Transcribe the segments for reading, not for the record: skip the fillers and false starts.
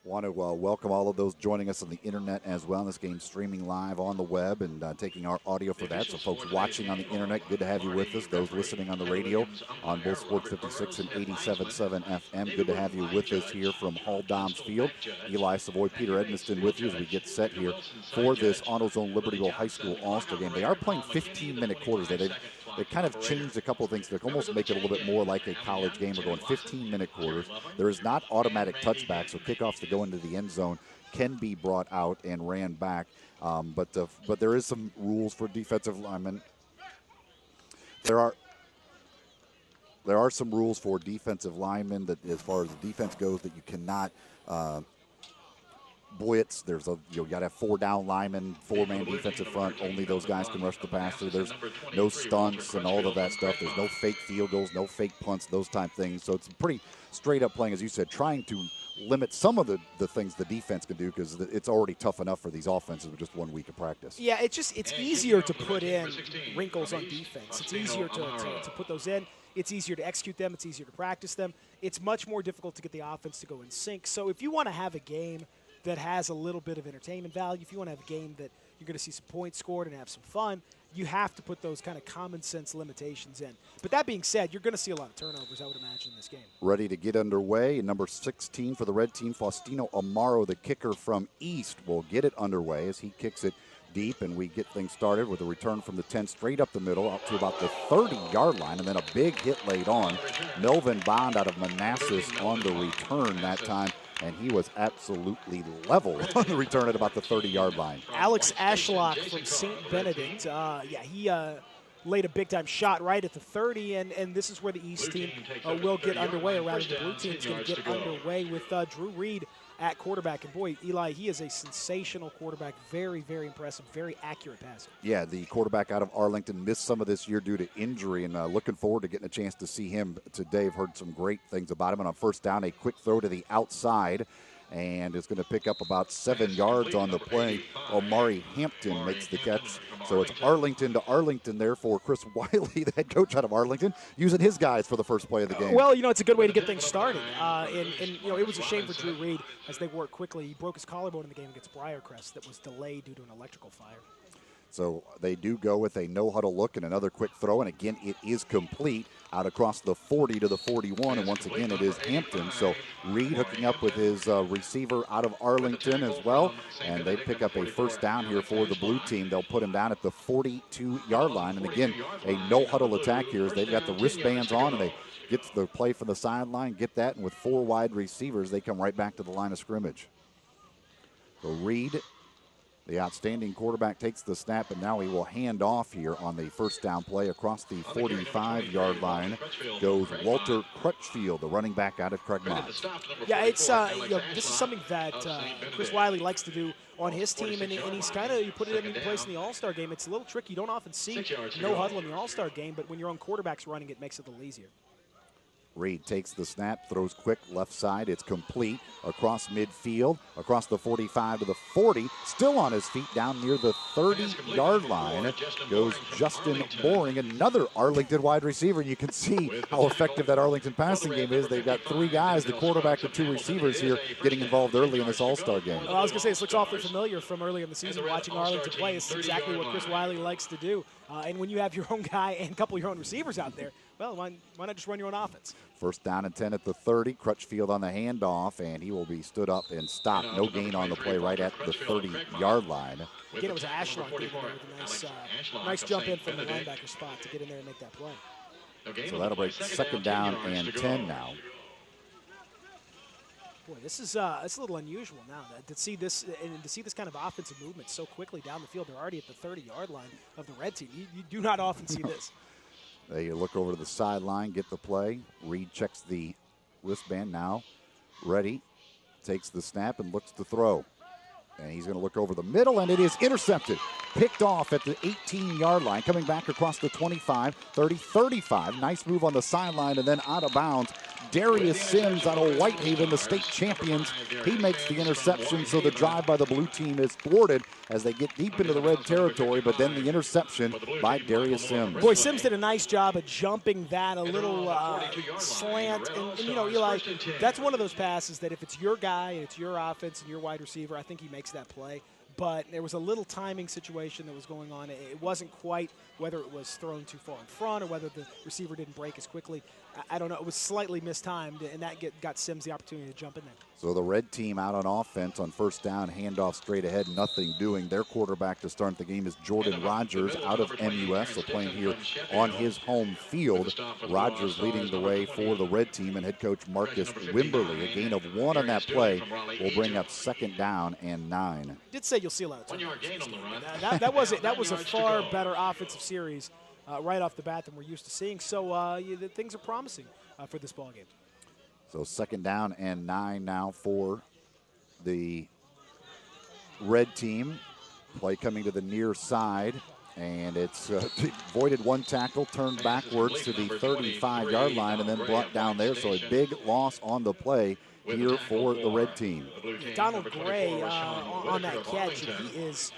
Want to welcome all of those joining us on the internet as well. This game streaming live on the web and taking our audio for that. So folks watching on the internet, good to have you with us. Those listening on the radio on both Sports 56 and 87.7 FM, good to have you with us here from Hall Doms Field. Eli Savoy, Peter Edmiston with you as we get set here for this AutoZone Libertyville High School All-Star game. They are playing 15-minute quarters. They kind of changed a couple of things to almost make it a little bit more like a college game. We're going 15-minute quarters. There is not automatic touchback, so kickoffs to go into the end zone can be brought out and ran back. But there is some rules for defensive linemen. There are some rules for defensive linemen that, as far as the defense goes, that you cannot blitz. You got to have 4 down linemen, 4-man defensive front. Only those guys can rush the passer. There's no stunts and all of that stuff. There's no fake field goals, no fake punts, those type things. So it's pretty straight up playing, as you said, trying to limit some of the things the defense can do, because it's already tough enough for these offenses with just 1 week of practice. Yeah, it's easier to put in wrinkles on defense. It's easier to put those in. It's easier to execute them. It's easier to practice them. It's much more difficult to get the offense to go in sync. So if you want to have a game that has a little bit of entertainment value, if you want to have a game that you're going to see some points scored and have some fun, you have to put those kind of common sense limitations in. But that being said, you're going to see a lot of turnovers, I would imagine, in this game. Ready to get underway. Number 16 for the red team, Faustino Amaro, the kicker from East, will get it underway as he kicks it deep, and we get things started with a return from the 10 straight up the middle out to about the 30-yard line, and then a big hit laid on. Melvin Bond out of Manassas on the return that time, and he was absolutely level on the return at about the 30-yard line. Alex Ashlock from St. Benedict, he laid a big-time shot right at the 30, and this is where the East team will get underway, or rather the blue team is going to get underway with Drew Reed at quarterback. And boy, Eli, he is a sensational quarterback. Very, very impressive, very accurate passer. Yeah, the quarterback out of Arlington missed some of this year due to injury, and looking forward to getting a chance to see him today. I've heard some great things about him. And on first down, a quick throw to the outside, and it's going to pick up about 7 yards on the play. Omari Hampton makes the catch. So it's Arlington to Arlington there for Chris Wiley, the head coach out of Arlington, using his guys for the first play of the game. Well, it's a good way to get things started. And it was a shame for Drew Reed as they worked quickly. He broke his collarbone in the game against Briarcrest that was delayed due to an electrical fire. So they do go with a no-huddle look and another quick throw, and again, it is complete out across the 40 to the 41, and once again, it is Hampton. So Reed hooking up with his receiver out of Arlington as well, and they pick up a first down here for the blue team. They'll put him down at the 42-yard line, and again, a no-huddle attack here as they've got the wristbands on, and they get the play from the sideline, get that, and with 4 wide receivers, they come right back to the line of scrimmage. So Reed, the outstanding quarterback, takes the snap, and now he will hand off here on the first down play. Across the 45-yard line goes Walter Crutchfield, the running back out of Craigmont. Yeah, it's this is something that Chris Wiley likes to do on his team, and he's kind of, you put it in place in the All-Star game. It's a little tricky. You don't often see no huddle in the All-Star game, but when your own quarterback's running, it makes it a little easier. Reed takes the snap, throws quick left side. It's complete across midfield, across the 45 to the 40. Still on his feet down near the 30-yard line goes Justin Boring, another Arlington wide receiver. You can see how effective that Arlington passing game is. They've got 3 guys, the quarterback and 2 receivers here, getting involved early in this All-Star game. Well, I was going to say, this looks awfully familiar from earlier in the season. Watching Arlington play is exactly what Chris Wiley likes to do. And when you have your own guy and a couple of your own receivers out there, well, why not just run your own offense? First down and 10 at the 30. Crutchfield on the handoff, and he will be stood up and stopped. No gain on the play right at the 30-yard line. Again, it was Ashlock with a nice jump in from the linebacker spot to get in there and make that play. So that'll break second down and 10 now. Boy, this is it's a little unusual now to see this kind of offensive movement so quickly down the field. They're already at the 30-yard line of the red team. You do not often see this. They look over to the sideline, get the play. Reed checks the wristband now. Ready, takes the snap and looks to throw. And he's going to look over the middle, and it is intercepted. Picked off at the 18-yard line, coming back across the 25, 30, 35. Nice move on the sideline, and then out of bounds. Darius Sims out of Whitehaven, the state champions. He makes the interception, so the drive by the blue team is thwarted as they get deep into the red territory, but then the interception by Darius Sims. Boy, Sims did a nice job of jumping that, a little slant. And, you know, Eli, that's one of those passes that if it's your guy and it's your offense and your wide receiver, I think he makes that play. But there was a little timing situation that was going on. It wasn't quite whether it was thrown too far in front or whether the receiver didn't break as quickly. I don't know. It was slightly mistimed, and that got Sims the opportunity to jump in there. So the red team out on offense on first down, handoff straight ahead, nothing doing. Their quarterback to start the game is Jordan Rogers out of MUS, so playing here on his home field. Rogers leading the way for the red team, and head coach Marcus Wimberly. A gain of 1 on that play will bring up second down and 9. I did say you'll see a lot of turnovers. That was a far better offensive series right off the bat than we're used to seeing. So things are promising for this ball game. So second down and 9 now for the red team. Play coming to the near side, and it's voided one tackle, turned backwards to the 35-yard line, and then brought down there. So a big loss on the play here for the red team. Donald Gray on that catch, he is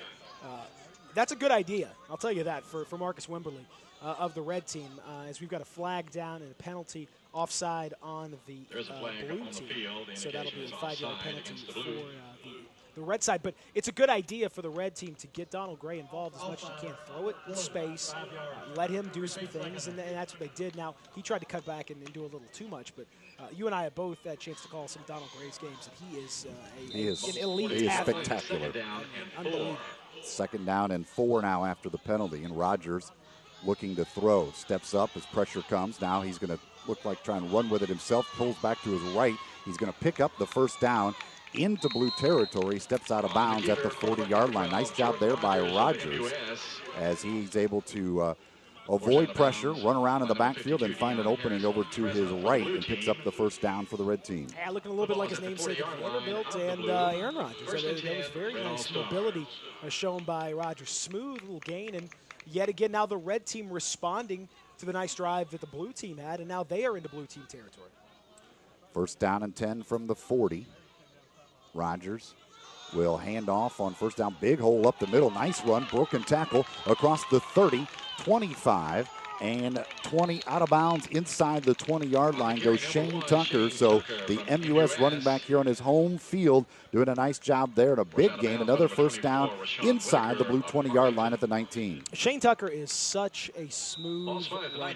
that's a good idea. I'll tell you that for Marcus Wimberly of the red team, as we've got a flag down and a penalty offside on the blue team. So that'll be a 5-yard penalty for the red side. But it's a good idea for the red team to get Donald Gray involved as much as you can. Throw it in space, let him do some things, and that's what they did. Now, he tried to cut back and do a little too much, but you and I have both had a chance to call some Donald Gray's games, and he is an elite athlete. He is spectacular. Unbelievable. Second down and 4 now after the penalty, and Rogers looking to throw. Steps up as pressure comes. Now he's going to look like trying to run with it himself. Pulls back to his right. He's going to pick up the first down into blue territory. Steps out of bounds at the 40-yard line. Nice job there by Rogers as he's able to avoid pressure, run around in the backfield, and find an opening over to his right and picks up the first down for the red team. Yeah, looking a little bit like his namesake at Vanderbilt and Aaron Rodgers. That was very nice mobility shown by Rodgers. Smooth little gain, and yet again now the red team responding to the nice drive that the blue team had, and now they are into blue team territory. First down and 10 from the 40. Rogers will hand off on first down. Big hole up the middle. Nice run. Broken tackle across the 30, 25, and 20 out of bounds inside the 20-yard line goes Shane Tucker. So the MUS running back here on his home field doing a nice job there and a big gain. Another first down inside the blue 20-yard line at the 19. Shane Tucker is such a smooth runner.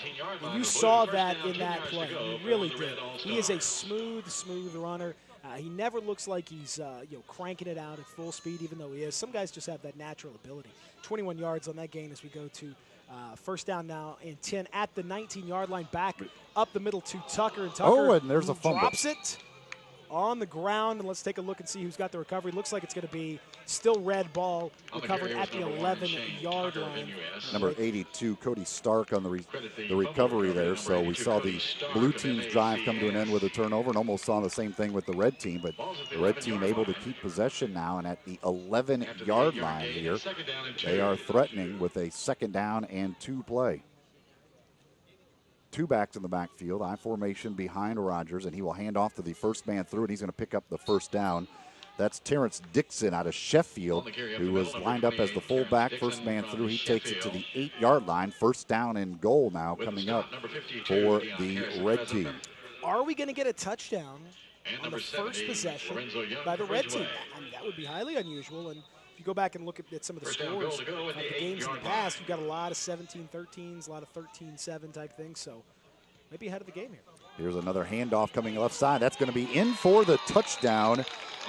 You saw that in that play. He really did. He is a smooth runner. He never looks like he's cranking it out at full speed, even though he is. Some guys just have that natural ability. 21 yards on that gain as we go to first down now and 10 at the 19-yard line, back up the middle to Tucker. And Tucker and there's a fumble. Drops it on the ground, and let's take a look and see who's got the recovery. Looks like it's going to be still red ball recovered at the 11-yard line. Number 82, Cody Stark on the recovery there. So we saw the blue team's drive come to an end with a turnover and almost saw the same thing with the red team. But the red team able to keep possession now, and at the 11-yard line here, they are threatening with a second down and 2 play. 2 backs in the backfield, I formation behind Rogers, and he will hand off to the first man through, and he's going to pick up the first down. That's Terrence Dixon out of Sheffield, who was lined up as the fullback. First man through, he takes it to the 8-yard line. First down and goal now coming up for the red team. Are we going to get a touchdown on the first possession by the red team? I mean, that would be highly unusual, and if you go back and look at some of the scores of the games in the past, you've got a lot of 17-13s, a lot of 13-7 type things, so maybe ahead of the game here. Here's another handoff coming left side. That's going to be in for the touchdown.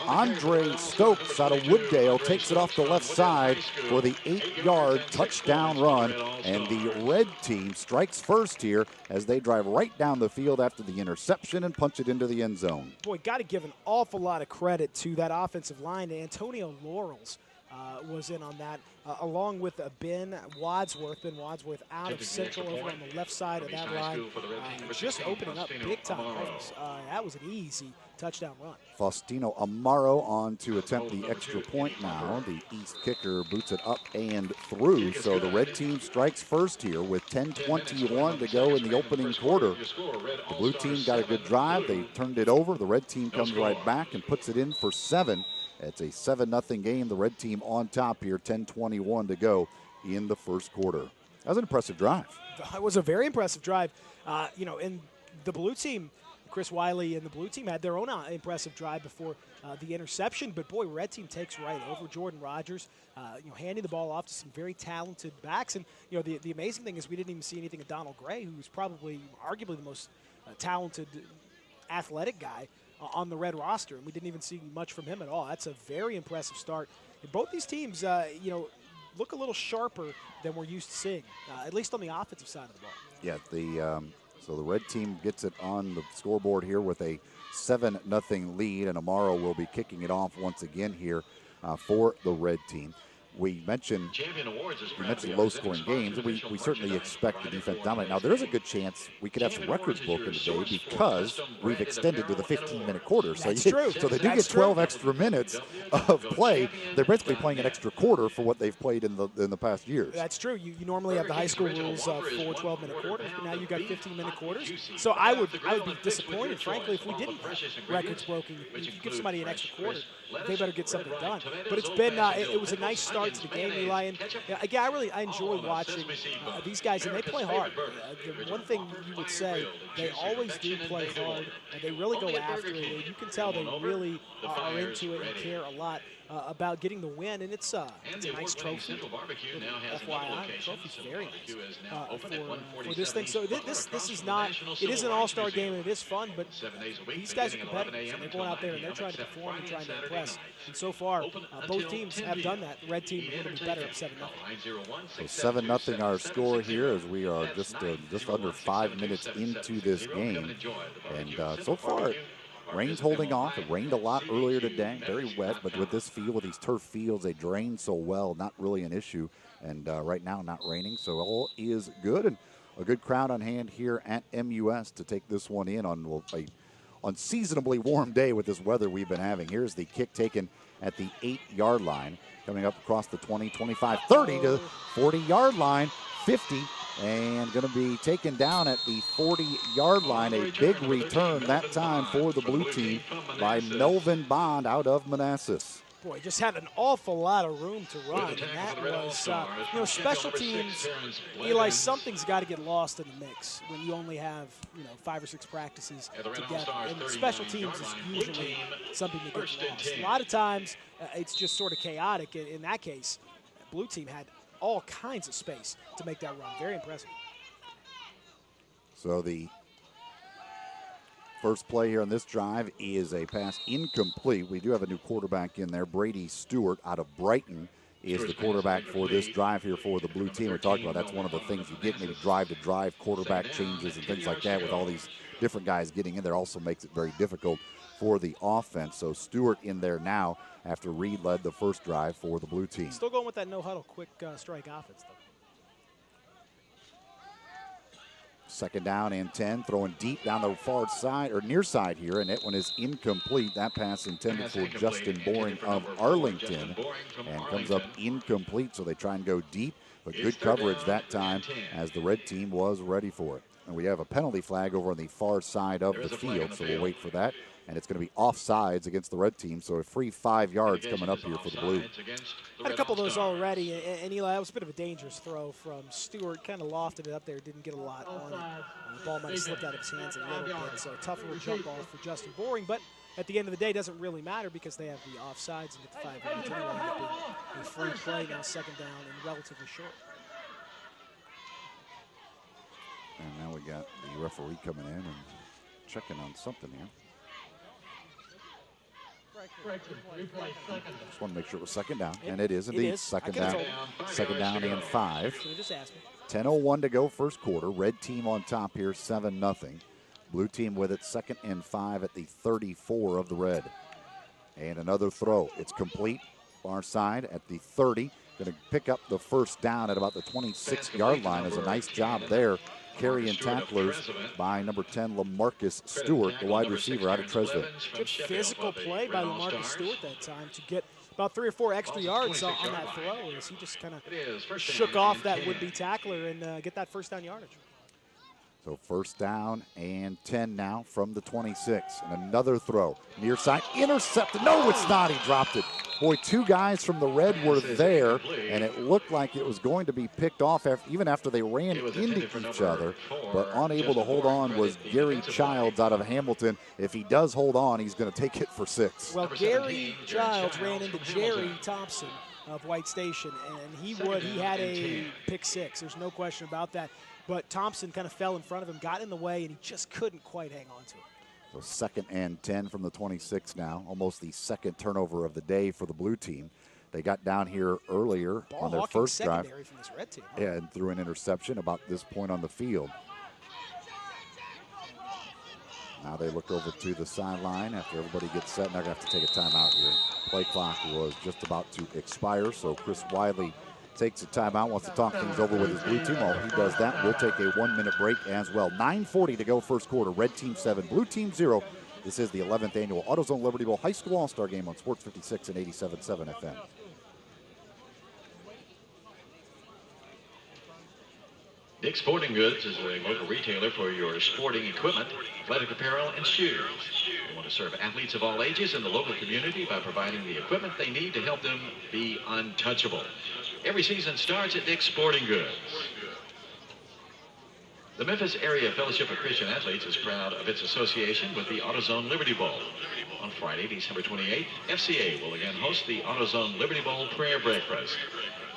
Andre Stokes out of Wooddale takes it off the left side for the 8-yard touchdown run. And the red team strikes first here as they drive right down the field after the interception and punch it into the end zone. Boy, got to give an awful lot of credit to that offensive line. Antonio Laurels was in on that, along with Ben Wadsworth. Ben Wadsworth out of Central over on the left side of that line, just opening up big time runs. That was an easy touchdown run. Faustino Amaro on to attempt the extra point now. The East kicker boots it up and through. So the red team strikes first here with 10:21 to go in the opening quarter. The blue team got a good drive. They turned it over. The red team comes right back and puts it in for 7. It's a 7-0 game. The red team on top here, 10:21 to go in the first quarter. That was an impressive drive. It was a very impressive drive. And the blue team, Chris Wiley and the blue team had their own impressive drive before the interception. But, boy, red team takes right over Jordan Rogers, handing the ball off to some very talented backs. And, the amazing thing is we didn't even see anything of Donald Gray, who's probably arguably the most talented athletic guy on the red roster, and we didn't even see much from him at all. That's a very impressive start. And both these teams, look a little sharper than we're used to seeing, at least on the offensive side of the ball. Yeah, so the red team gets it on the scoreboard here with a 7-0 lead, and Amaro will be kicking it off once again here for the red team. We mentioned low-scoring games. We certainly expect the defense to dominate. Now, there's a good chance we could have some records broken today because we've extended to the 15-minute quarter. So true. So they do get 12 extra minutes of play. They're basically playing an extra quarter for what they've played in the past years. That's true. You normally have the high school rules for 12-minute quarters, but now you've got 15-minute quarters. So I would be disappointed, frankly, if we didn't have records broken. If you give somebody an extra quarter, they better get something done. But it's been it was a nice start to the game, Eli. And again, I enjoy watching these guys, and they play hard. The one thing you would say, they always do play hard, and they really go after it. You can tell they really are into it and care a lot about getting the win, and it's a nice trophy. FYI, the trophy's very nice for this thing. So this is not, it is an all-star game, and it is fun, but these guys are competitive, and they're going out there, and they're trying to perform and trying to impress. And so far, both teams have done that. The red team a little bit better at 7-0. So 7-0 our score here as we are just under 5 minutes into this game. And so far, rain's holding off. It rained a lot earlier today, very wet, but with this field, with these turf fields, they drain so well, not really an issue. And right now, not raining, so all is good. And a good crowd on hand here at MUS to take this one in on a unseasonably warm day with this weather we've been having. Here's the kick taken at the 8-yard line, coming up across the 20, 25, 30 to 40-yard line, 50. And going to be taken down at the 40-yard line. A big return that time for the blue team by Melvin Bond out of Manassas. Boy, just had an awful lot of room to run, and that was, special teams, Eli, something's got to get lost in the mix when you only have, 5 or 6 practices together. And special teams is usually something that gets lost. A lot of times, it's just sort of chaotic. In that case, blue team had all kinds of space to make that run. Very impressive. So the first play here on this drive is a pass incomplete. We do have a new quarterback in there. Brady Stewart out of Brighton is the quarterback for this drive here for the blue team. We're talking about that's one of the things you get, maybe drive-to-drive quarterback changes and things like that with all these different guys getting in there also makes it very difficult for the offense. So Stewart in there now after Reed led the first drive for the blue team. Still going with that no-huddle quick strike offense, though. Second down and 10, throwing deep down the far side or near side here, and that one is incomplete. That pass intended for Justin Boring of Arlington and comes up incomplete, so they try and go deep, but good coverage that time as the red team was ready for it. And we have a penalty flag over on the far side of the field, so we'll wait for that. And it's going to be offsides against the red team, so a free 5 yards coming up here for the blue. Had a couple of those already, and Eli, that was a bit of a dangerous throw from Stewart. Kind of lofted it up there, didn't get a lot on it. The ball might have slipped out of his hands a little bit, so tough little jump ball for Justin Boring. But at the end of the day, it doesn't really matter because they have the offsides and get the 5 yards anyway. A free play now, second down and relatively short. And now we got the referee coming in and checking on something here. Just want to make sure it was second down, and it is indeed second down and 5. 10:01 to go first quarter. Red team on top here, 7-0. Blue team with it, 2nd and 5 at the 34 of the red. And another throw. It's complete far side at the 30. Going to pick up the first down at about the 26-yard line. Is a nice job there. Carrying tacklers by number 10, LaMarcus Stewart, the wide receiver out of Tresvant. Good physical play by LaMarcus Stewart that time to get about 3 or 4 extra yards on that throw as he just kind of shook off that would-be tackler and get that first down yardage. So first down and 10 now from the 26. And another throw. Near side, intercepted. No, it's not. He dropped it. Boy, 2 guys from the red were there, and it looked like it was going to be picked off even after they ran into each other. But unable to hold on was Gary Childs out of Hamilton. If he does hold on, he's going to take it for 6. Well, Gary Childs ran into Jerry Thompson of White Station, and he had a pick 6. There's no question about that. But Thompson kind of fell in front of him, got in the way, and he just couldn't quite hang on to it. So second and 10 from the 26 now, almost the second turnover of the day for the blue team. They got down here earlier on their first drive from this red team, and threw an interception about this point on the field. Now they look over to the sideline after everybody gets set. Now they're going to have to take a timeout here. Play clock was just about to expire, so Chris Wiley takes a timeout, wants to talk things over with his blue team. While he does that, we'll take a 1-minute break as well. 9:40 to go first quarter. Red team 7, blue team 0. This is the 11th annual AutoZone Liberty Bowl High School All-Star Game on Sports 56 and 87.7 FM. Dick's Sporting Goods is a local retailer for your sporting equipment, athletic apparel, and shoes. We want to serve athletes of all ages in the local community by providing the equipment they need to help them be untouchable. Every season starts at Dick's Sporting Goods. The Memphis Area Fellowship of Christian Athletes is proud of its association with the AutoZone Liberty Bowl. On Friday, December 28th, FCA will again host the AutoZone Liberty Bowl Prayer Breakfast.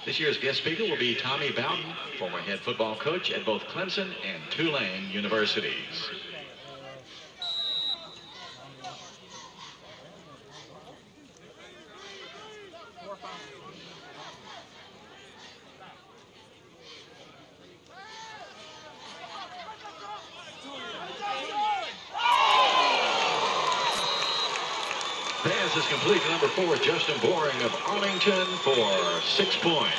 This year's guest speaker will be Tommy Bowden, former head football coach at both Clemson and Tulane universities. Pass is complete to number 4, Justin Boring of Arlington for 6 points.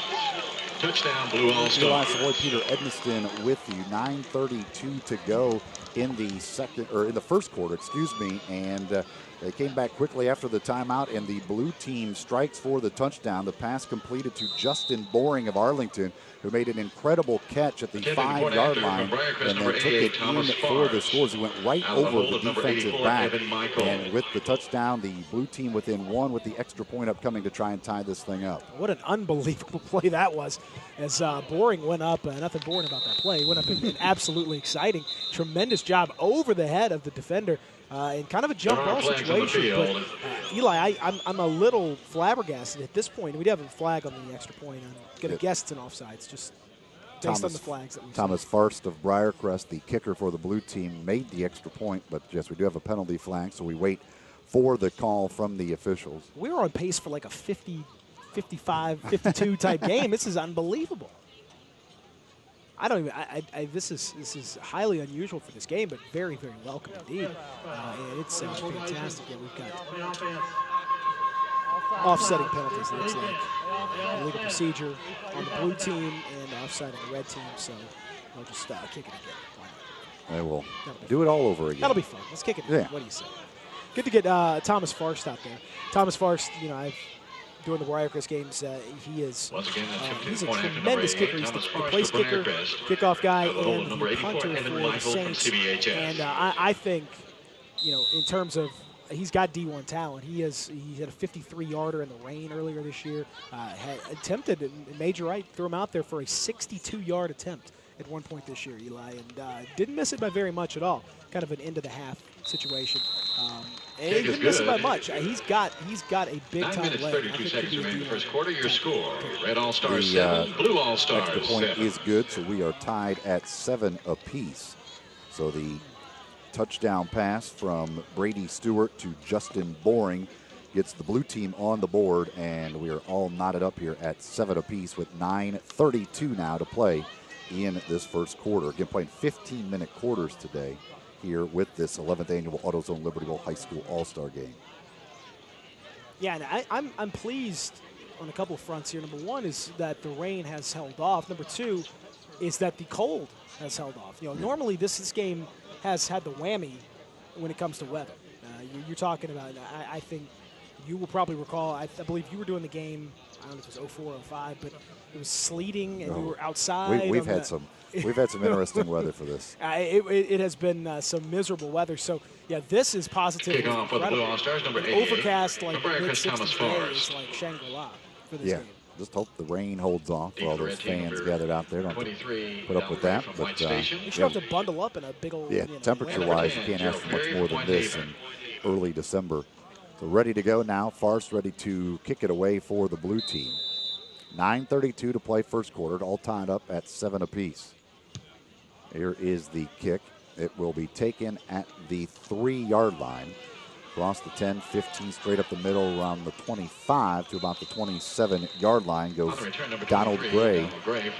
Touchdown, Blue All-Star. Savoy Peter Edmiston with you. 9:32 to go in the first quarter, and they came back quickly after the timeout, and the blue team strikes for the touchdown. The pass completed to Justin Boring of Arlington, who made an incredible catch at the 5-yard line and then took it in for the scores. He went right over the defensive back, and with the touchdown, the blue team within 1 with the extra point upcoming to try and tie this thing up. What an unbelievable play that was as Boring went up. Nothing boring about that play. He went up and absolutely exciting. Tremendous job over the head of the defender. In kind of a jump ball situation, but Eli, I'm a little flabbergasted at this point. We do have a flag on the extra point. I'm going to guess it's an offsides, just based on the flags that we've Thomas seen. Farst of Briarcrest, the kicker for the blue team, made the extra point, but yes, we do have a penalty flag, so we wait for the call from the officials. We were on pace for like a 50, 55, 52 type game. This is unbelievable. I don't even. This is highly unusual for this game, but very, very welcome indeed. And it's fantastic that we've got offsetting penalties. It looks like illegal procedure on the blue team and offside on the red team. So I'll just kick it again. They will do it all over again. That'll be fun. Let's kick it again. What do you say? Good to get Thomas Farst out there. Thomas Farst, I've during the Briarcrest games, he is he's a tremendous kicker. He's the place kicker, kickoff guy, and the punter for the Saints. And I think, in terms of he's got D1 talent. He had a 53-yarder in the rain earlier this year. Had attempted and Major Wright threw him out there for a 62-yard attempt at one point this year, Eli, and didn't miss it by very much at all. Kind of an end of the half situation. And he didn't miss it by much. He's got a big time leg. 32 seconds remaining in the first quarter. Your score: Red All-Stars 7, Blue All-Stars 7. Extra point is good, so we are tied at 7 apiece. So the touchdown pass from Brady Stewart to Justin Boring gets the blue team on the board, and we are all knotted up here at 7 apiece with 9:32 now to play in this first quarter. Again, playing 15-minute quarters today here with this 11th annual AutoZone Liberty Bowl High School All-Star Game. Yeah, and I'm pleased on a couple of fronts here. Number one is that the rain has held off. Number two is that the cold has held off. Normally this game has had the whammy when it comes to weather. You're talking about, I think you will probably recall, I believe you were doing the game, I don't know if it was 04, 05, but it was sleeting and you were outside. We've had some interesting weather for this. It has been some miserable weather. So, yeah, this is positive. Kickoff for the Blue All-Stars, number 88. Overcast, like Chris Thomas mid-60s is like Shangri-La for this game. Just hope the rain holds off for all those fans gathered out there. Don't put up with that. But you should have to bundle up in a big old. Temperature-wise, you can't ask for much more than this in early December. So ready to go now. Farce ready to kick it away for the blue team. 9:32 to play first quarter. All tied up at 7 apiece. Here is the kick. It will be taken at the 3-yard line. Across the 10, 15, straight up the middle, around the 25 to about the 27-yard line goes Donald Gray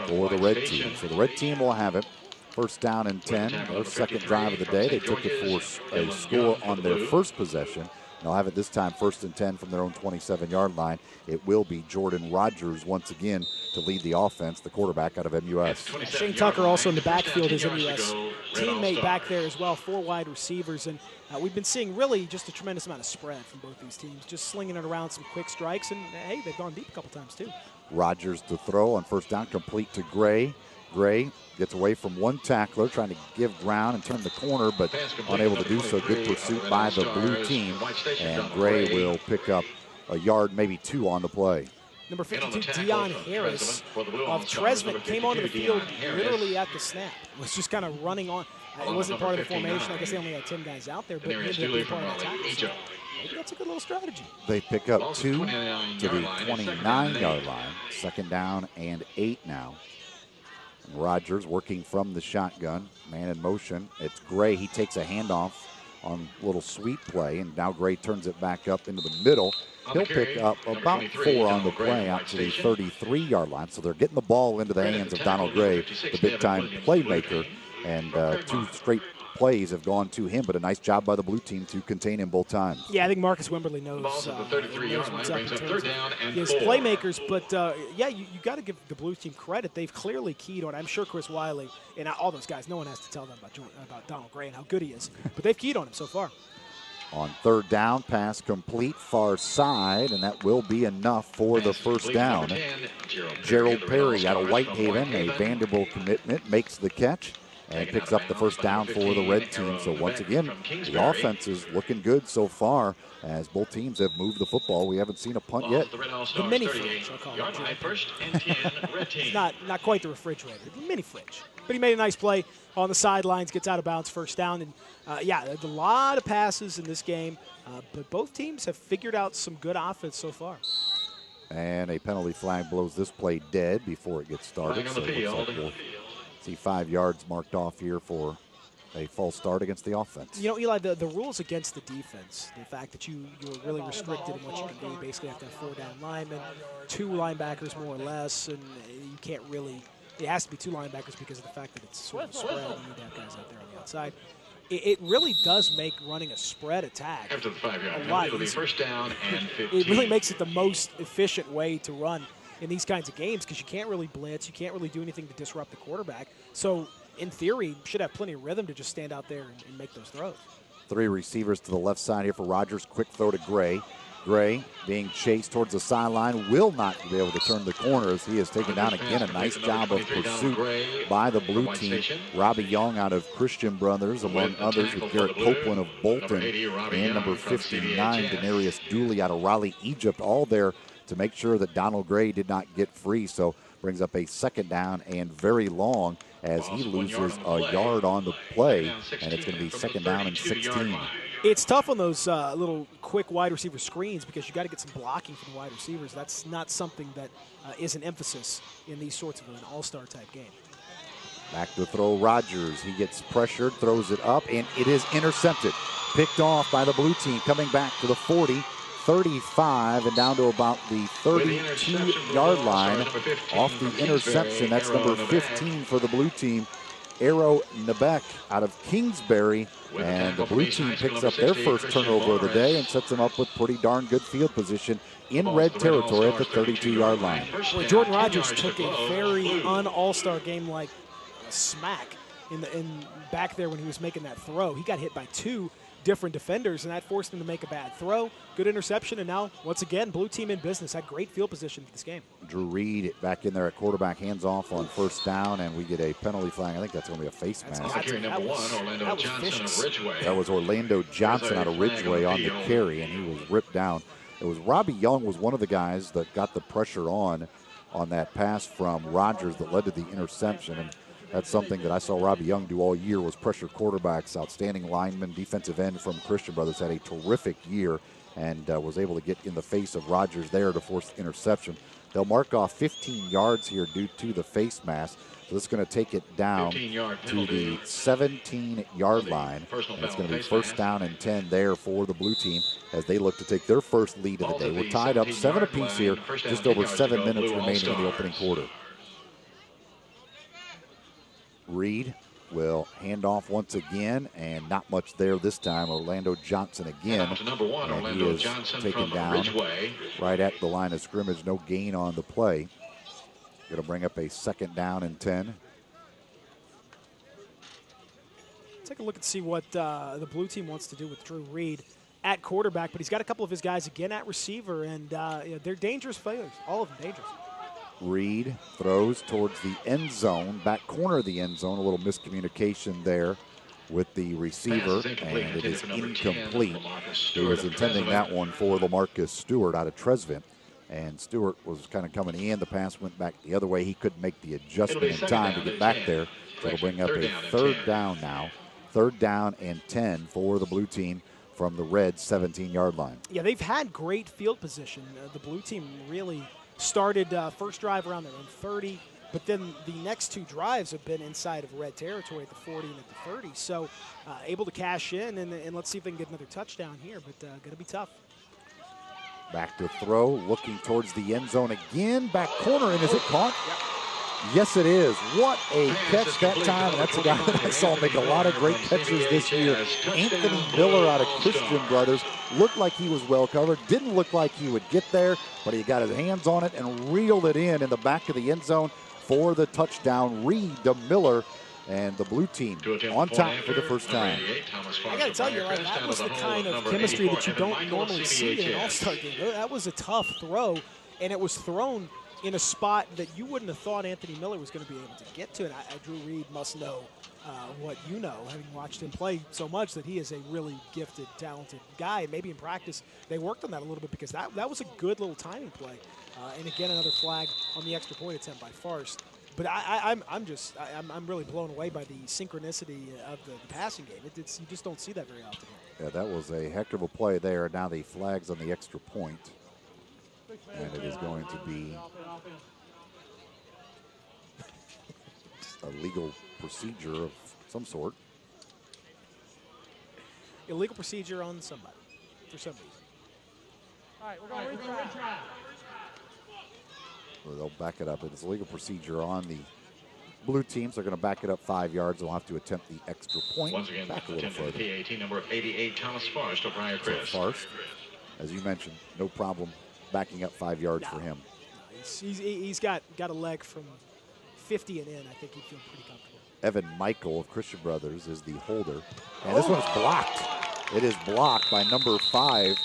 for the red team. So the red team will have it. First down and 10, their second drive of the day. They took it for a score on their first possession. They'll have it this time first and 10 from their own 27-yard line. It will be Jordan Rogers once again to lead the offense, the quarterback out of MUS. Shane Tucker also in the backfield is MUS teammate back there as well, 4 wide receivers. And we've been seeing really just a tremendous amount of spread from both these teams, just slinging it around some quick strikes. And, hey, they've gone deep a couple times too. Rogers to throw on first down, complete to Gray. Gray gets away from one tackler, trying to give ground and turn the corner, but unable to do so. Good pursuit by the blue team, and Gray will pick up a yard, maybe 2 on the play. Number 52, Dion Harris of Tresvant came onto the field literally at the snap. Was just kind of running on. It wasn't part of the formation. I guess they only had 10 guys out there, but he ended up being part of the tackle. So maybe that's a good little strategy. They pick up 2 to the 29-yard line. Second down and 8 now. Rogers working from the shotgun, man in motion. It's Gray. He takes a handoff on a little sweep play, and now Gray turns it back up into the middle. He'll pick up about 4 on the play out to the 33-yard line. So they're getting the ball into the hands of Donald Gray, the big-time playmaker, and 2 straight plays have gone to him, but a nice job by the blue team to contain him both times. Yeah, I think Marcus Wimberly knows what's up in terms of his playmakers. But, yeah, you got to give the blue team credit. They've clearly keyed on, I'm sure Chris Wiley and all those guys, no one has to tell them about Donald Gray and how good he is. But they've keyed on him so far. On third down, pass complete, far side, and that will be enough for the first down. Gerald Perry out of Whitehaven, a Vanderbilt commitment, makes the catch and picks up the first down for the red team. So once again, the offense is looking good so far as both teams have moved the football. We haven't seen a punt yet. The mini fridge, I'll call it. It's not quite the refrigerator, the mini fridge. But he made a nice play on the sidelines, gets out of bounds, first down. And, yeah, there's a lot of passes in this game, but both teams have figured out some good offense so far. And a penalty flag blows this play dead before it gets started. So it looks like we'll see 5 yards marked off here for a false start against the offense. You know, Eli, the rules against the defense, the fact that you're really restricted in what you can do, you basically have to have 4 down linemen, 2 linebackers more or less, and you can't really, it has to be 2 linebackers because of the fact that it's sort of spread, and you need to have guys out there on the outside. It really does make running a spread attack after the 5-yard a lot penalty, easier. first down and 15. It really makes it the most efficient way to run in these kinds of games because you can't really blitz, you can't really do anything to disrupt the quarterback. So, in theory, you should have plenty of rhythm to just stand out there and make those throws. 3 receivers to the left side here for Rogers. Quick throw to Gray. Gray being chased towards the sideline, will not be able to turn the corner as he is taken down again. A nice job of pursuit by the blue team. Robbie Young out of Christian Brothers, among others, with Garrett Copeland of Bolton and number 59, Denarius Dooley out of Raleigh, Egypt, all there to make sure that Donald Gray did not get free. So brings up a second down and very long as he loses a yard on the play, and it's going to be second down and 16. It's tough on those little quick wide receiver screens because you got to get some blocking from the wide receivers. That's not something that is an emphasis in these sorts of an all-star type game. Back to throw Rogers. He gets pressured, throws it up, and it is intercepted. Picked off by the blue team, coming back to the 40, 35, and down to about the 32-yard line off the interception. That's number 15 for the blue team, Arrow Nebeck out of Kingsbury. And the blue team picks up their first turnover of the day and sets them up with pretty darn good field position in red territory at the 32-yard line. Boy, Jordan Rogers took a very un-all-star game-like smack in back there when he was making that throw. He got hit by 2 different defenders, and that forced him to make a bad throw. Good interception, and now, once again, blue team in business. Had great field position for this game. Drew Reed back in there at quarterback, hands off on first down, and we get a penalty flag. I think that's going to be a face mask. That was Orlando Johnson out of Ridgeway on the carry, and he was ripped down. It was Robbie Young was one of the guys that got the pressure on that pass from Rogers that led to the interception. And that's something that I saw Robbie Young do all year, was pressure quarterbacks. Outstanding lineman, defensive end from Christian Brothers, had a terrific year and was able to get in the face of Rogers there to force the interception. They'll mark off 15 yards here due to the face mask. So this is going to take it down to the 17-yard line. And it's going to be first down and 10 there for the blue team as they look to take their first lead of the day. We're tied up 7 apiece here, just over 7 minutes remaining in the opening quarter. Reed will hand off once again, and not much there this time. Orlando Johnson again, and he is taken down right at the line of scrimmage. No gain on the play. Going to bring up a second down and 10. Take a look and see what the blue team wants to do with Drew Reed at quarterback, but he's got a couple of his guys again at receiver, and they're dangerous players, all of them dangerous. Reed throws towards the end zone, back corner of the end zone. A little miscommunication there with the receiver, and it is incomplete. He was intending that one for LaMarcus Stewart out of Tresvent, and Stewart was kind of coming in. The pass went back the other way. He couldn't make the adjustment in time to get back there. So it'll bring up a third down now. Third down and 10 for the blue team from the red 17-yard line. Yeah, they've had great field position. The blue team really started first drive around their own 30, but then the next 2 drives have been inside of red territory at the 40 and at the 30. So able to cash in, and let's see if they can get another touchdown here, but going to be tough. Back to throw, looking towards the end zone again. Back corner, and is it caught? Yep. Yes, it is. What a catch that time. That's a guy that I saw make a lot of great catches this year. Anthony Miller out of Christian Brothers. Looked like he was well covered. Didn't look like he would get there, but he got his hands on it and reeled it in the back of the end zone for the touchdown. Reed to Miller, and the blue team on top for the first time. I got to tell you, that was the kind of chemistry that you don't normally see in an all-star game. That was a tough throw, and it was thrown in a spot that you wouldn't have thought Anthony Miller was going to be able to get to. And Drew Reed must know what you know, having watched him play so much, that he is a really gifted, talented guy. Maybe in practice they worked on that a little bit, because that was a good little timing play. And again, another flag on the extra point attempt by Farst. But I'm really blown away by the synchronicity of the passing game. You just don't see that very often. Yeah, that was a heck of a play there. Now the flag's on the extra point. And it is going to be a legal procedure of some sort. Illegal procedure on somebody, for some reason. All right, we're going to retry. Well, they'll back it up. It's a legal procedure on the blue teams. They're going to back it up 5 yards. They'll have to attempt the extra point. Once again, back a little further. PAT number 88, Thomas Farst of Briarcrest. Farst, as you mentioned, no problem backing up 5 yards for him. He's got a leg from 50 and in. I think he'd feel pretty comfortable. Evan Michael of Christian Brothers is the holder. And this one's blocked. It is blocked by number 5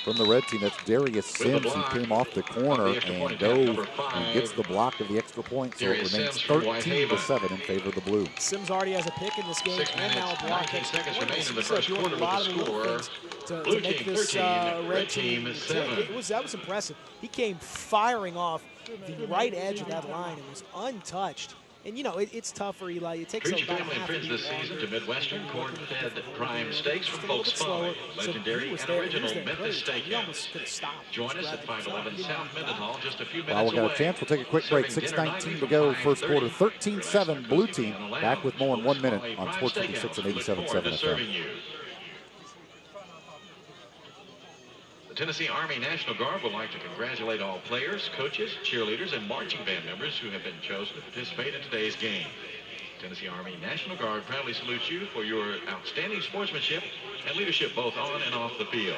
from the red team. That's Darius Sims, who came off the corner and dove and gets the block of the extra point. So it remains 13-7 in favor of the blue. Sims already has a pick in this game and now a block. 19 seconds remain in the first quarter with the score. To Blue make team this 13, red team 7. That was impressive. He came firing off the right edge of that line and was untouched. And, you know, it's tough for Eli. It takes Treat about family and half friends a beat this season longer. to Midwestern corn-fed prime steaks from Just a little Folks bit slower. Folly. So Legendary he was and there. He original was there Memphis clearly. He almost Steakhouse. could have stopped. Join us at 511 South Mendenhall, just a few minutes Well, we've got away. a chance. We'll take a quick break. 6:19 to go, first quarter. 13-7 blue team. Back with more in 1 minute on Sports 56 and 87.7 FM. The Tennessee Army National Guard would like to congratulate all players, coaches, cheerleaders, and marching band members who have been chosen to participate in today's game. Tennessee Army National Guard proudly salutes you for your outstanding sportsmanship and leadership both on and off the field.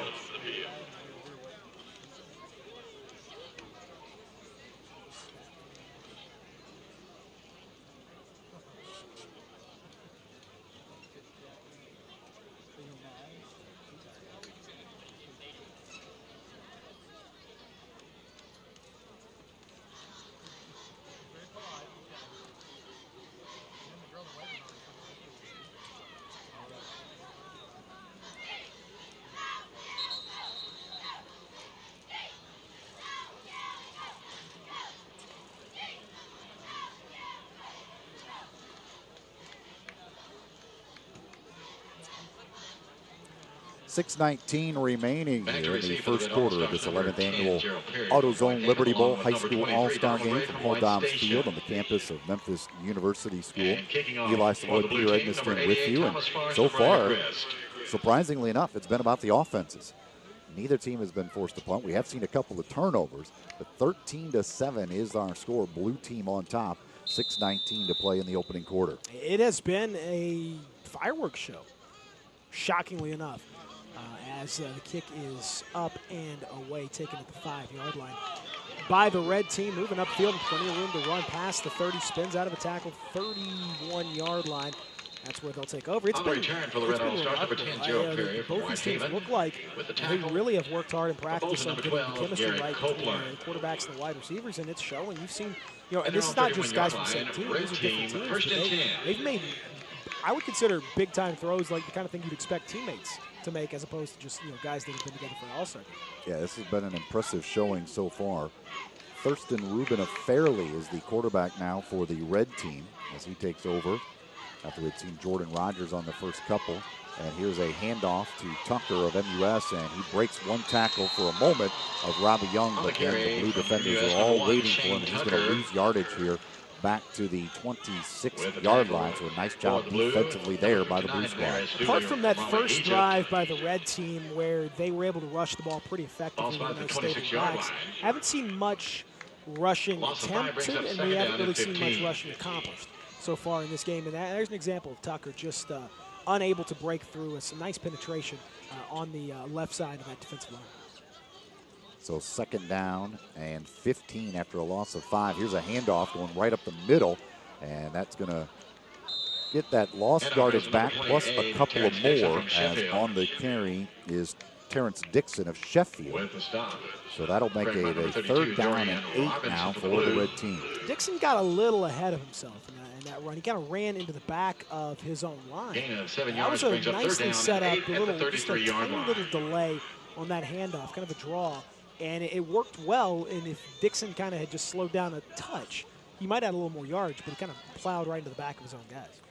.6:19 remaining here in the first quarter of this 11th annual AutoZone Liberty Bowl High School All-Star Game from Paul Dobbs Field on the campus of Memphis University School. Eli Savoy, Peter Edmiston with you, and so far, surprisingly enough, it's been about the offenses. Neither team has been forced to punt. We have seen a couple of turnovers, but 13-7 is our score. Blue team on top, 6:19 to play in the opening quarter. It has been a fireworks show, shockingly enough. As the kick is up and away, taken at the 5-yard line by the red team, moving upfield and plenty of room to run past the 30, spins out of a tackle, 31-yard line. That's where they'll take over. It's On been, return for the Red All-Stars, number 10, Gerald Perry from both these teams Whitehaven. look like they really have worked hard in practice on Opposing getting number the chemistry 12, right Garrett between Copeland. the quarterbacks and the wide receivers, and it's showing. You've seen, and And this they're is on not just 31 guys from the same yard team. line. These are Red different team, teams. first but and 10. they've made, I would consider big-time throws like the kind of thing you'd expect teammates to make, as opposed to just guys that have been together for an all-star game. Yeah, this has been an impressive showing so far. Thurston Rubin of Fairley is the quarterback now for the red team as he takes over after we'd seen Jordan Rogers on the first couple. And here's a handoff to Tucker of MUS, and he breaks one tackle for a moment of Robbie Young, but then the blue defenders are all waiting for him. He's going to lose yardage here back to the 26-yard line. So a nice job defensively there by the Blue squad. Apart from that first drive by the red team where they were able to rush the ball pretty effectively when they stayed in backs, haven't seen much rushing attempted, and we haven't really seen much rushing accomplished so far in this game. And there's an example of Tucker just unable to break through with some nice penetration on the left side of that defensive line. So 2nd down and 15 after a loss of 5. Here's a handoff going right up the middle, and that's going to get that lost yardage back plus a couple of more, as on the carry is Terrence Dixon of Sheffield. So that'll make it a 3rd down and 8 now for the red team. Dixon got a little ahead of himself in that run. He kind of ran into the back of his own line. Gain of 7 That yards was a brings up 3rd nicely down set and up, 8 a at little, the just a 33-yard tiny line. little delay on that handoff, kind of a draw. And it worked well, and if Dixon kind of had just slowed down a touch, he might have had a little more yardage, but he kind of plowed right into the back of his own guys.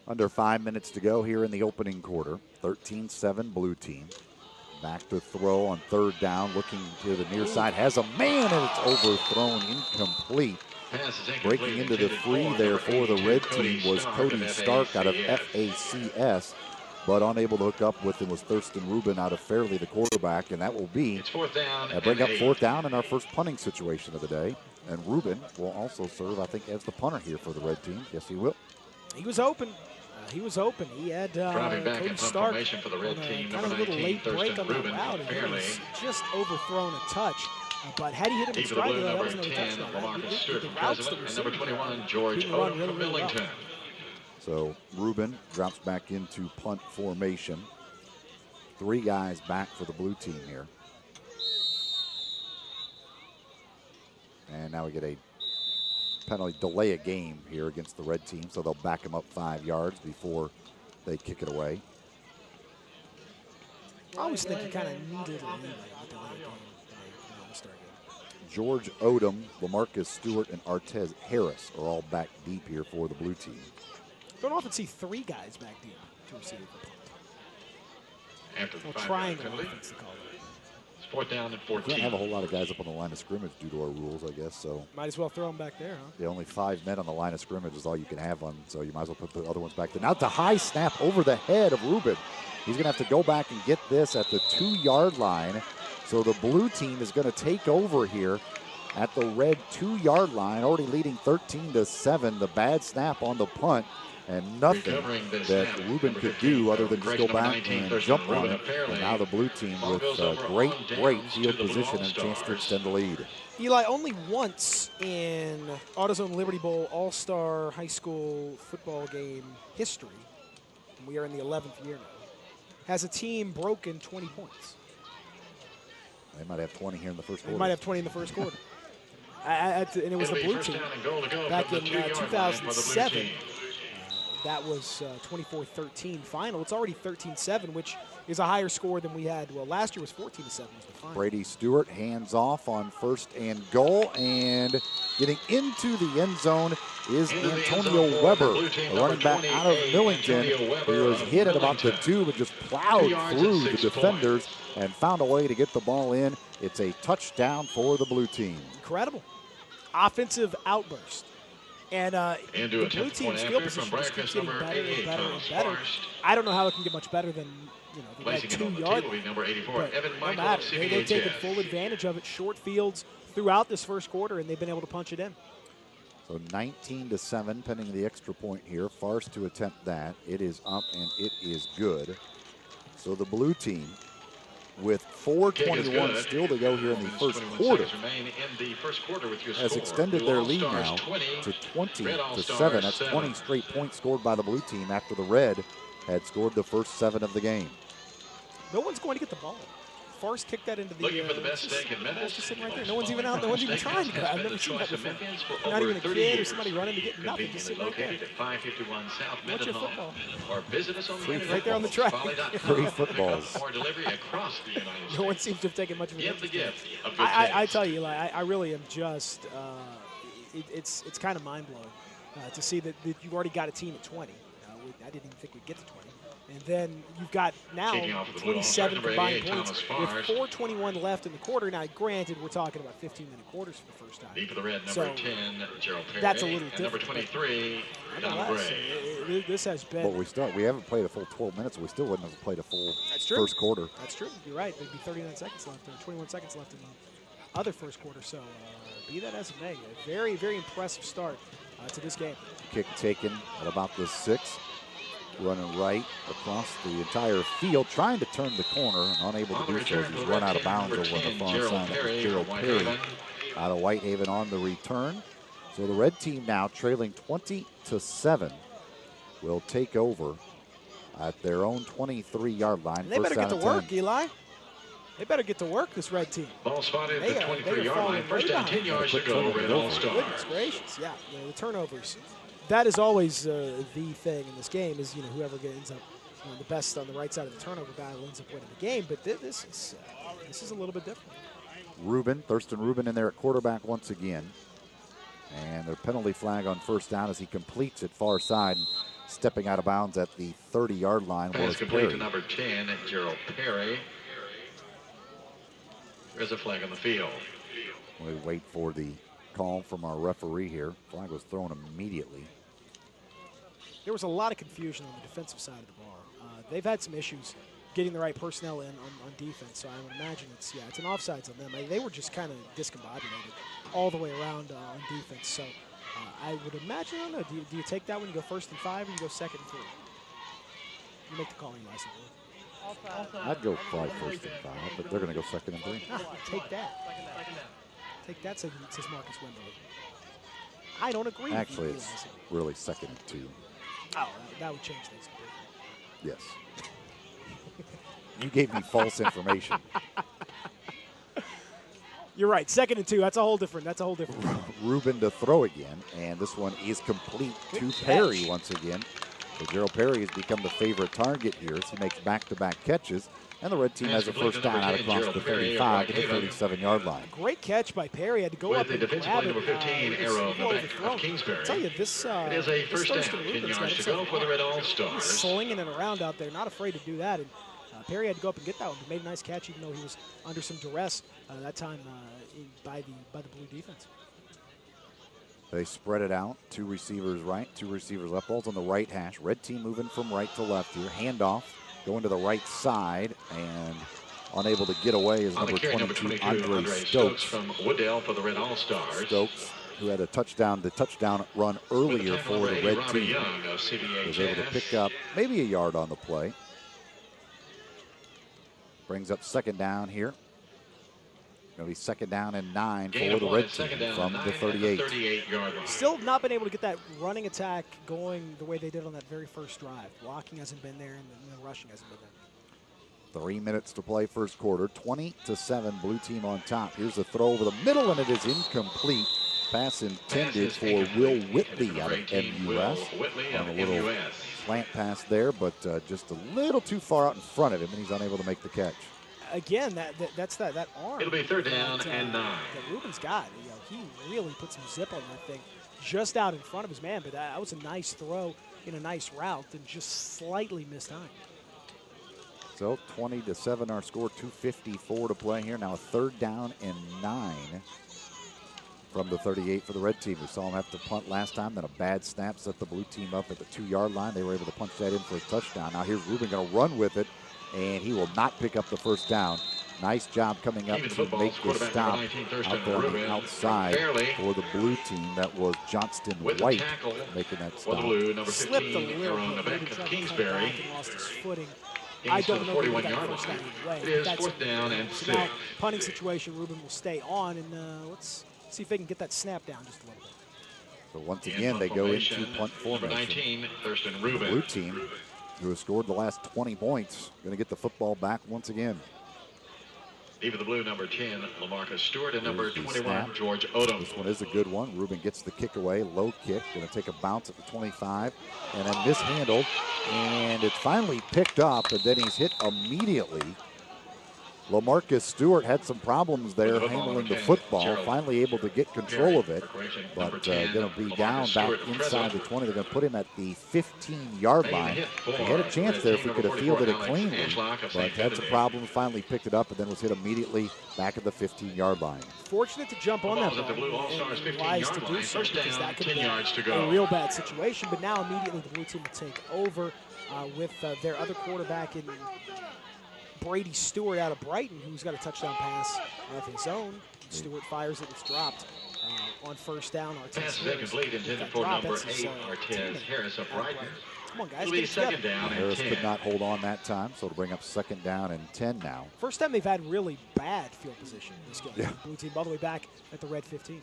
Under 5 minutes to go here in the opening quarter. 13-7 blue team. Back to throw on 3rd down, looking to the near side. Has a man, and it's overthrown, incomplete. Breaking into the free there for the red team was Cody Stark out of FACS, but unable to hook up with him was Thurston Rubin out of Fairley, the quarterback, and that will be bring up 4th down in our first punting situation of the day. And Rubin will also serve, I think, as the punter here for the red team. Yes, he will. He was open. He was open. He had Driving back Cody in Stark formation for the red team, kind of a number little 19, late break on Thurston that Rubin route, of and he Fairley. was just overthrown a touch. But had he hit him in Deep to the stride, blue, that number was another 10, touchdown. Lamarcus The Stewart from routes that President, we're and number seeing 21, George being run Odom really, from really well. Millington. So Rubin drops back into punt formation. 3 guys back for the blue team here. And now we get a penalty, delay a game here against the red team, so they'll back him up 5 yards before they kick it away. I always think you kind of needed a leeway with the late game in the All-Star game. George Odom, Lamarcus Stewart, and Artez Harris are all back deep here for the blue team. Don't often see 3 guys back deep to receive a punt. After the Or 5-yard triangle penalty, offense, they call it. it's 4th down and We can't 14. have a whole lot of guys up on the line of scrimmage due to our rules, I guess. So Might as well throw him back there, huh? yeah, only 5 men on the line of scrimmage is all you can have on. So you might as well put the other ones back there. Now it's a high snap over the head of Rubin. He's going to have to go back and get this at the 2-yard line. So the blue team is going to take over here at the red 2-yard line, already leading 13-7. The bad snap on the punt and nothing that Ruben could do other than just go back and jump on it. And now the blue team with great field position and a chance to extend the lead. Eli, only once in AutoZone Liberty Bowl All-Star High School football game history, and we are in the 11th year now, has a team broken 20 points. They might have 20 here in the first quarter. They might have 20 in the first quarter. And it was the blue team back in 2007. That was 24-13 final. It's already 13-7, which is a higher score than we had. Well, last year was 14-7 was the final. Brady Stewart hands off on 1st and goal, and getting into the end zone is Antonio Weber, the running back out of Millington, who was hit at about the 2, but just plowed through the defenders and found a way to get the ball in. It's a touchdown for the blue team. Incredible. Offensive outburst. And the blue team's field position just keeps getting better and better and better. I don't know how it can get much better than, the red 2-yard line. But no matter. They've taken full advantage of it. Short fields throughout this first quarter, and they've been able to punch it in. So 19-7, pending the extra point here. Farce to attempt that. It is up, and it is good. So the blue team, with 4:21 still to go here in the first quarter, has extended their lead now to 20-7. That's 20 straight points scored by the blue team after the red had scored the first 7 of the game. No one's going to get the ball. Farce kicked that into the looking for the best steak in Memphis. Just sitting right there. No one's even out. No one's even trying to. I've never seen that before. Not even a kid or somebody running to get nothing. Just sitting right there. Located at 551 South What's your Mendenhall. football? Or visit us on the internet. Right there on the track. Free footballs. Or delivery across the United States. No one seems to have taken much of an Give the interest in it. gift of good I tell you, Eli, I really am just. It's kind of mind blowing to see that you've already got a team at 20. I didn't even think we'd get to 20. And then you've got now 27 combined points with 4:21 left in the quarter. Now, granted, we're talking about 15-minute quarters for the first time. Deep of the red, number 10, Gerald Perry. That's a little and number different. 23, Donald Gray. This has been. But we haven't played a full 12 minutes. We still wouldn't have played a full first quarter. That's true. You're right. There'd be 39 seconds left, or 21 seconds left in the other first quarter. So, be that as it may, a very, very impressive start to this game. Kick taken at about the 6. Running right across the entire field, trying to turn the corner, and unable to do so as he's run out of bounds over on the far side. That was Gerald Perry out of Whitehaven on the return. So the red team now trailing 20-7 will take over at their own 23-yard line. And they better get to work, Eli. They better get to work, this red team. Ball spotted at the 23-yard line. First down, 10 yards to go. Red All-Star. Goodness gracious, yeah. The turnovers. That is always the thing in this game is, whoever ends up the best on the right side of the turnover battle ends up winning the game. But this is a little bit different. Thurston Rubin in there at quarterback once again. And their penalty flag on first down as he completes it far side. And stepping out of bounds at the 30-yard line was complete Perry. to number 10, Gerald Perry. There's a flag on the field. We wait for the call from our referee here. Flag was thrown immediately. There was a lot of confusion on the defensive side of the ball. They've had some issues getting the right personnel in on defense, so I would imagine it's an offsides on them. They were just kind of discombobulated all the way around on defense. So I would imagine, I don't know, do you take that when you go 1st and 5 or you go 2nd and 3? You make the call, Eli. I'd go 5 1st and 5, but they're going to go 2nd and 3. Take that. Take that, says Marcus Wimberly. I don't agree. Actually, with you, it's really 2nd and 2. Oh, that would change things completely. Yes. You gave me false information. You're right. 2nd and 2. That's a whole different. Rubin to throw again, and this one is complete to Perry once again. So Gerald Perry has become the favorite target here as he makes back-to-back catches. And the red team has a first down out across the 35 to the 37-yard line. Great catch by Perry. Had to go up and grab it. Number 15, Arrow in the back of Kingsbury. I tell you, this it is a first down, 10 yards to go for the Red All-Stars. He's slinging it around out there, not afraid to do that. And Perry had to go up and get that one, but made a nice catch, even though he was under some duress that time by the blue defense. They spread it out. 2 receivers right, 2 receivers left. Ball's on the right hash. Red team moving from right to left here. Handoff. Going to the right side and unable to get away is number 22, Andre Stokes. From Wooddale for the Red All-Stars. Stokes who had the touchdown run earlier for the red team, was able to pick up maybe a yard on the play. Brings up second down here. Going to be second down and 9 for the red team from the 38. Still not been able to get that running attack going the way they did on that very first drive. Blocking hasn't been there, and the rushing hasn't been there. 3 minutes to play first quarter. 20-7, blue team on top. Here's a throw over the middle, and it is incomplete. Pass intended for Will Whitley out of MUS. On a little slant pass there, but just a little too far out in front of him, and he's unable to make the catch. Again, that's that arm. It'll be third down and 9. That Ruben's got. He really put some zip on that thing, just out in front of his man. But that was a nice throw in a nice route, and just slightly missed time. So 20-7, our score. 2:54 to play here. Now a third down and 9 from the 38 for the red team. We saw him have to punt last time. Then a bad snap set the blue team up at the 2-yard line. They were able to punch that in for a touchdown. Now here's Ruben going to run with it, and he will not pick up the first down. Nice job coming up to make the stop out there on the outside for the blue team. That was Johnston White making that stop. Slipped a little bit. Kingsbury lost his footing. I don't know if he got the first down either way. It is fourth down and 6. Now, punting situation, Ruben will stay on, and let's see if they can get that snap down just a little bit. So once again, they go into punt formation. The blue team, who has scored the last 20 points, going to get the football back once again. Even the blue, number 10, LaMarcus Stewart, and number 21, George Odom. This one is a good one. Ruben gets the kick away, low kick, going to take a bounce at the 25, and then mishandled, and it's finally picked up, and then he's hit immediately. LaMarcus Stewart had some problems there handling the football, finally able to get control of it, but going to be down back inside the 20. They're going to put him at the 15-yard line. He had a chance there if he could have fielded it cleanly, but had some problems, finally picked it up, and then was hit immediately back at the 15-yard line. Fortunate to jump on that ball, and wise to do so, because that could have been a real bad situation, but now immediately the blue team will take over with their other quarterback in Brady Stewart out of Brighton, who's got a touchdown pass of his own. Stewart fires it, it's dropped on first down. Pass is incomplete, intended for number 8, Artez Harris of Brighton. Come on, guys, It'll be second down and Harris 10. could not hold on that time, so it'll bring up second down and 10 now. First time they've had really bad field position in this game. Yeah. Blue team all the way back at the red 15.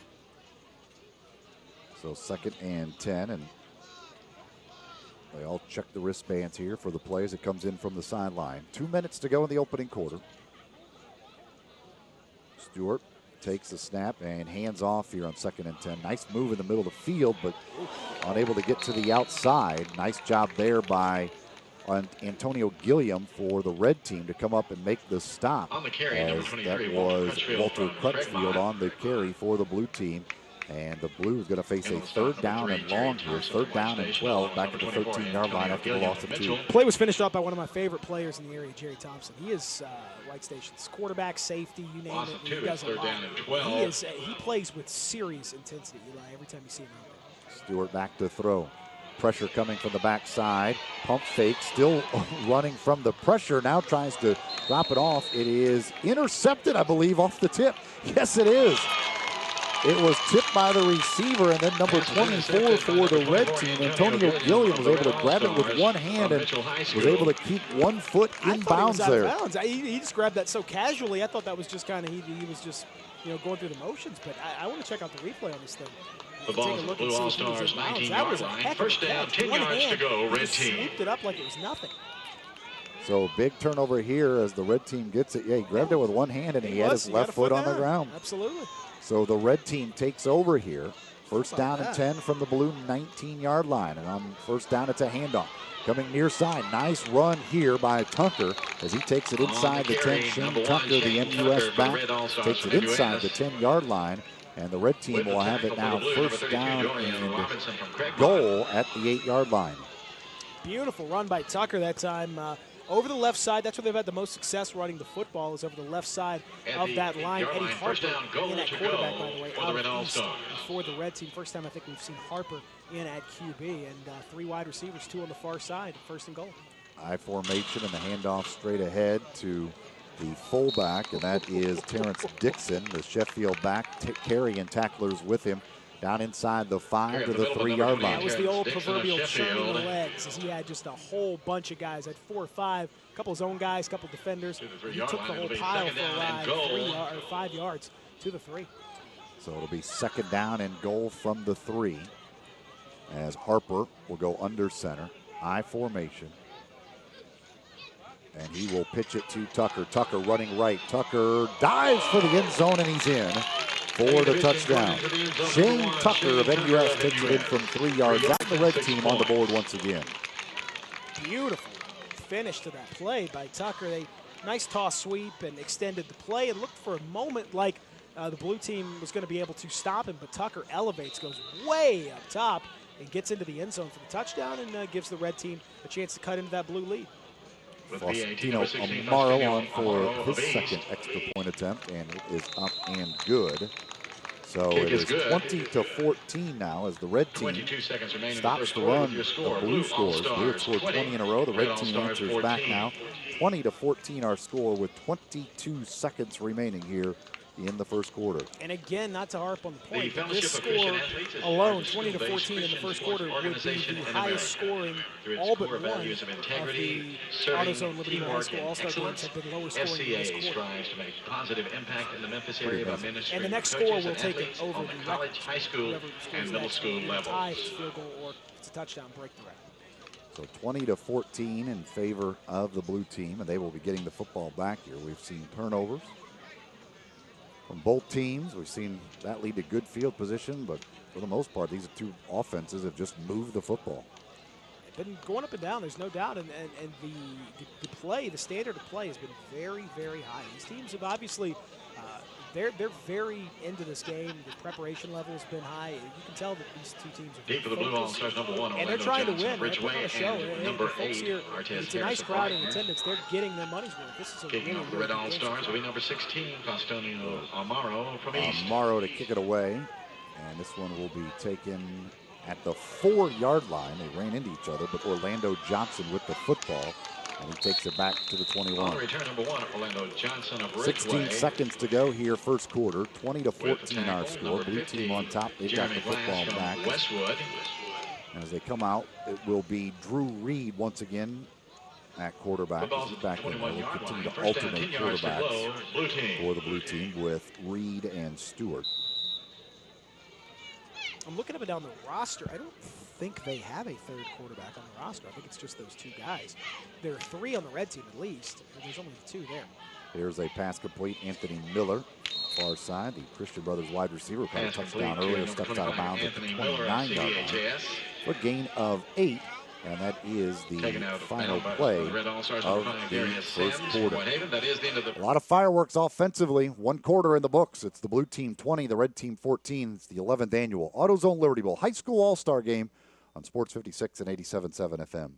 So second and 10, and they all check the wristbands here for the play as it comes in from the sideline. 2 minutes to go in the opening quarter. Stewart takes the snap and hands off here on second and 10. Nice move in the middle of the field, but unable to get to the outside. Nice job there by Antonio Gilliam for the red team to come up and make the stop. On the carry, as number 23, that was Crutchfield Walter from Crutchfield Craigmont. on the carry for the blue team. And the blue is going to face a third down and long here. Third down and 12 back at the 13-yard line after the loss of 2. Play was finished up by one of my favorite players in the area, Jerry Thompson. He is White Station's quarterback, safety, you name it. He does a lot. He plays with serious intensity, Eli, every time you see him out there. Stewart back to throw. Pressure coming from the backside. Pump fake, still running from the pressure. Now tries to drop it off. It is intercepted, I believe, off the tip. Yes, it is. It was tipped by the receiver, and then number 24 for the red team, Antonio Gilliam, was able to grab it with one hand and was able to keep 1 foot in bounds there. He just grabbed that so casually. I thought that was just kind of, he was just, going through the motions. But I want to check out the replay on this thing. The ball is the Blue All-Stars 19-yard line. First down, 10 yards to go, red team. Swooped it up like it was nothing. So big turnover here as the red team gets it. Yeah, he grabbed it with one hand, and he had his left foot on the ground. Absolutely. So the red team takes over here. First down and 10 from the blue 19-yard line. And on first down, it's a handoff. Coming near side. Nice run here by Tucker as he takes it inside the 10. Shane Tucker, the MUS back, takes it inside the 10-yard line. And the red team will have it now first down and goal at the 8-yard line. Beautiful run by Tucker that time. Over the left side, that's where they've had the most success running the football, is over the left side of that line. Eddie Harper in at quarterback, by the way, out east for the red team. First time I think we've seen Harper in at QB, and 3 wide receivers, 2 on the far side, first and goal. I formation and the handoff straight ahead to the fullback, and that is Terrence Dixon, the Sheffield back, carrying tacklers with him. down inside the 5 to the 3-yard line. That was the old proverbial churning the legs, as he had just a whole bunch of guys, had 4 or 5, a couple of his own guys, a couple of defenders. He took the whole pile for a ride, 5 yards to the 3. So it'll be 2nd down and goal from the 3, as Harper will go under center, I formation. And he will pitch it to Tucker. Tucker running right. Tucker dives for the end zone, and he's in for the touchdown. Shane Tucker of NUS takes it in from 3 yards. Got the red team on the board once again. Beautiful finish to that play by Tucker. They nice toss sweep and extended the play and looked for a moment like the blue team was going to be able to stop him, but Tucker elevates, goes way up top, and gets into the end zone for the touchdown and gives the red team a chance to cut into that blue lead. Faustino Amaro on for his 2nd extra point attempt, and it is up and good. So it is 20-14 now as the red team stops the run. The blue scores. Blue have scored 20 in a row. The red team answers back now. 20-14 our score with 22 seconds remaining here in the first quarter. And again, not to harp on the point, but this score alone, 20-14 in the first quarter, would be the highest scoring, all but one, of the AutoZone Liberty High School All-Star games have been lower scoring in this quarter. Strives to make positive impact in the Memphis area by ministry. And the next score will take it over on the college, high school, and middle school levels. Tie, if it's a field goal, or if it's a touchdown, break the record. So 20-14 in favor of the blue team, and they will be getting the football back here. We've seen turnovers from both teams. We've seen that lead to good field position, but for the most part, these two offenses have just moved the football. They've been going up and down, there's no doubt, and the play, the standard of play has been very, very high. These teams have obviously, they're very into this game. The preparation level has been high. You can tell that these two teams are deep for the Blue All-Stars, number 1, and they're trying to win. Ridgeway, and number 8, here, it's a nice crowd in attendance. They're getting their money's worth. This is a kicking off the Red All-Stars will be number 16, Faustino Amaro from East. Amaro to kick it away, and this one will be taken at the 4-yard line. They ran into each other, but Orlando Johnson with the football, and he takes it back to the 21. On return number 1, Orlando Johnson of Ridgeway. 16 seconds to go here, first quarter. 20-14 our score. Blue team on top. They've got the football back. Westwood. As they come out, it will be Drew Reed once again at quarterback. He's back in there. We'll continue to alternate quarterbacks for the blue team with Reed and Stewart. I'm looking up and down the roster. I don't think they have a third quarterback on the roster. I think it's just those 2 guys. There are 3 on the red team at least. There's only 2 there. Here's a pass complete. Anthony Miller, far side, the Christian Brothers wide receiver, caught a touchdown earlier, steps out of bounds at the 29-yard line for a gain of 8. And that is the final play of the first quarter. A lot of fireworks offensively. 1 quarter in the books. It's the blue team 20, the red team 14. It's the 11th annual AutoZone Liberty Bowl High School All-Star Game on Sports 56 and 87.7 FM.